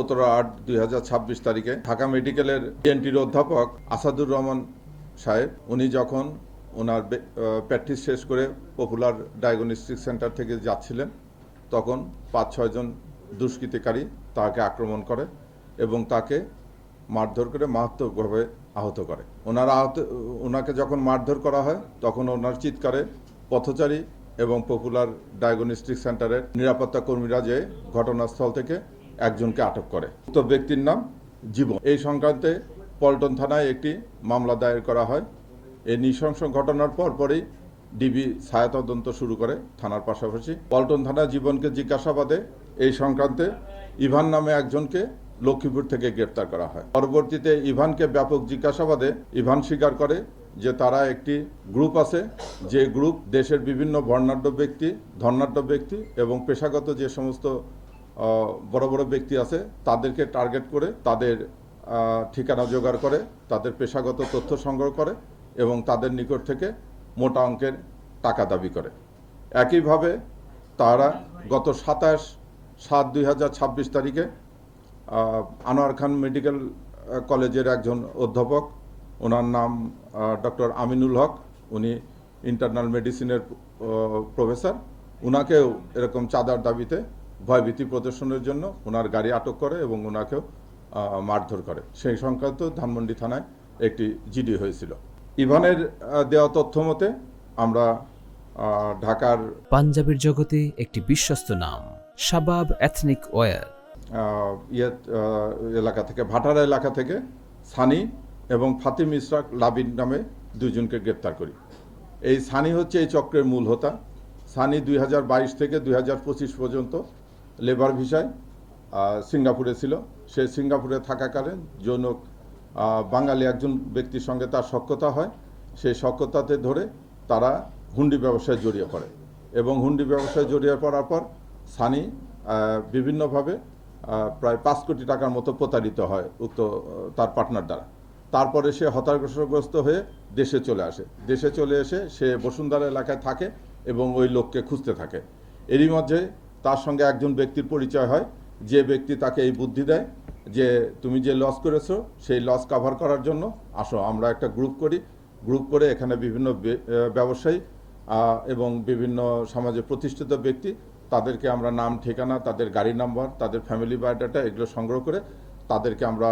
17/8/2026 তারিখে ঢাকা মেডিকেলের ENTর অধ্যাপক আসাদুর রহমান সাহেব উনি যখন ওনার প্র্যাকটিস শেষ করে পপুলার ডায়াগনস্টিক সেন্টার থেকে যাচ্ছিলেন, তখন 5-6 জন দুষ্কৃতিকারী তাকে আক্রমণ করে এবং তাকে মারধর করে মারাত্মকভাবে আহত করে। ওনাকে যখন মারধর করা হয় তখন ওনার চিৎকারে পথচারী এবং পপুলার ডায়াগনস্টিক সেন্টারের নিরাপত্তা কর্মীরা যে ঘটনাস্থল থেকে একজনকে আটক করে। উক্ত ব্যক্তির নাম জীবন। এই সংক্রান্তে পল্টন থানায় একটি মামলা দায়ের করা হয়। এই নৃশংস ঘটনার পরপরই ডিবি ছায়া তদন্ত শুরু করে থানার পাশাপাশি। পল্টন থানা জীবনকে জিজ্ঞাসাবাদে এই সংক্রান্তে ইভান নামে একজনকে লক্ষ্মীপুর থেকে গ্রেপ্তার করা হয়। পরবর্তীতে ইভানকে ব্যাপক জিজ্ঞাসাবাদে ইভান স্বীকার করে যে তারা একটি গ্রুপ আছে, যে গ্রুপ দেশের বিভিন্ন বর্ণাঢ্য ব্যক্তি, ধনাঢ্য ব্যক্তি এবং পেশাগত যে সমস্ত বড় বড় ব্যক্তি আছে তাদেরকে টার্গেট করে তাদের ঠিকানা জোগাড় করে, তাদের পেশাগত তথ্য সংগ্রহ করে এবং তাদের নিকট থেকে মোটা অঙ্কের টাকা দাবি করে। একইভাবে তারা গত 27/7/2026 তারিখে আনোয়ার খান মেডিকেল কলেজের একজন অধ্যাপক, ওনার নাম ডক্টর আমিনুল হক, উনি ইন্টারনাল মেডিসিনের প্রফেসর, ওনাকেও এরকম চাঁদার দাবিতে ভয়ভীতি প্রদর্শনের জন্য ওনার গাড়ি আটক করে এবং ওনাকেও মারধর করে। সেই সংক্রান্ত ধানমন্ডি থানায় একটি জিডি হয়েছিল। ইভানের দেওয়া তথ্য মতে আমরা ঢাকার পাঞ্জাবের জগতে একটি বিশ্বস্ত নাম শাবাব এথনিক ওয়্যার এলাকা থেকে, ভাটারা এলাকা থেকে সানি এবং ফাতিম ইসরাক লাবিন নামে দুজনকে গ্রেপ্তার করি। এই সানি হচ্ছে এই চক্রের মূল হোতা। সানি 2022 থেকে 2025 পর্যন্ত লেবার ভিসায় সিঙ্গাপুরে ছিল। সে সিঙ্গাপুরে থাকাকালীন জনক বাঙালি একজন ব্যক্তির সঙ্গে তার সখ্যতা হয়। সেই সখ্যতাতে ধরে তারা হুন্ডি ব্যবসায় জড়িয়ে পড়ে এবং হুন্ডি ব্যবসায় জড়িয়ে পড়ার পর সানি বিভিন্নভাবে প্রায় 5 কোটি টাকার মতো প্রতারিত হয় উক্ত তার পার্টনার দ্বারা। তারপরে সে হতাশাগ্রস্ত হয়ে দেশে চলে আসে। দেশে চলে এসে সে বসুন্ধরা এলাকায় থাকে এবং ওই লোককে খুঁজতে থাকে। এরই মধ্যে তার সঙ্গে একজন ব্যক্তির পরিচয় হয়, যে ব্যক্তি তাকে এই বুদ্ধি দেয় যে তুমি যে লস করেছো সেই লস কাভার করার জন্য আসো, আমরা একটা গ্রুপ করি। গ্রুপ করে এখানে বিভিন্ন ব্যবসায়ী এবং বিভিন্ন সমাজে প্রতিষ্ঠিত ব্যক্তি, তাদেরকে আমরা নাম, ঠিকানা, তাদের গাড়ি নাম্বার, তাদের ফ্যামিলি বায়োডাটা এগুলো সংগ্রহ করে তাদেরকে আমরা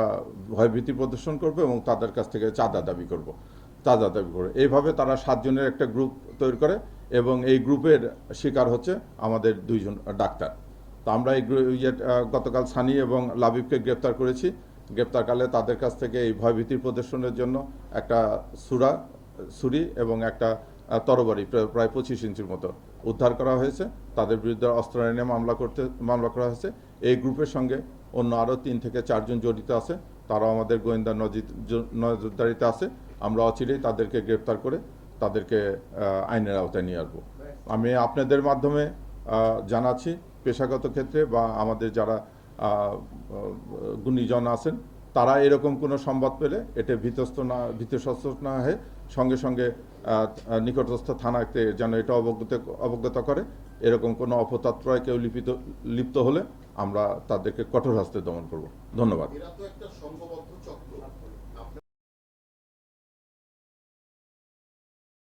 ভয়ভীতি প্রদর্শন করব এবং তাদের কাছ থেকে চাঁদা দাবি করব। এইভাবে তারা 7 জনের একটা গ্রুপ তৈরি করে এবং এই গ্রুপের শিকার হচ্ছে আমাদের 2 জন ডাক্তার। তো আমরা এই গতকাল সানি এবং লাবিবকে গ্রেপ্তার করেছি। গ্রেপ্তারকালে তাদের কাছ থেকে এই ভয়ভীতি প্রদর্শনের জন্য একটা ছুরি এবং একটা তরবারি প্রায় 25 ইঞ্চির মতো উদ্ধার করা হয়েছে। তাদের বিরুদ্ধে অস্ত্র আইনে মামলা করা হয়েছে। এই গ্রুপের সঙ্গে অন্য আরও 3 থেকে 4 জন জড়িত আছে, তারাও আমাদের গোয়েন্দা নজরদারিতে আছে। আমরা অচিরেই তাদেরকে গ্রেপ্তার করে তাদেরকে আইনের আওতায় নিয়ে আসবো। আমি আপনাদের মাধ্যমে জানাচ্ছি, পেশাগত ক্ষেত্রে বা আমাদের যারা গুণীজন আছেন তারা এরকম কোনো সংবাদ পেলে এটা ভীতসত্ত্ব না হয়ে সঙ্গে সঙ্গে নিকটস্থ থানাতে যেন এটা অবগত করে। এরকম কোনো অপতৎপরতায় কেউ লিপ্ত হলে আমরা তাদেরকে কঠোর হস্তে দমন করব। ধন্যবাদ।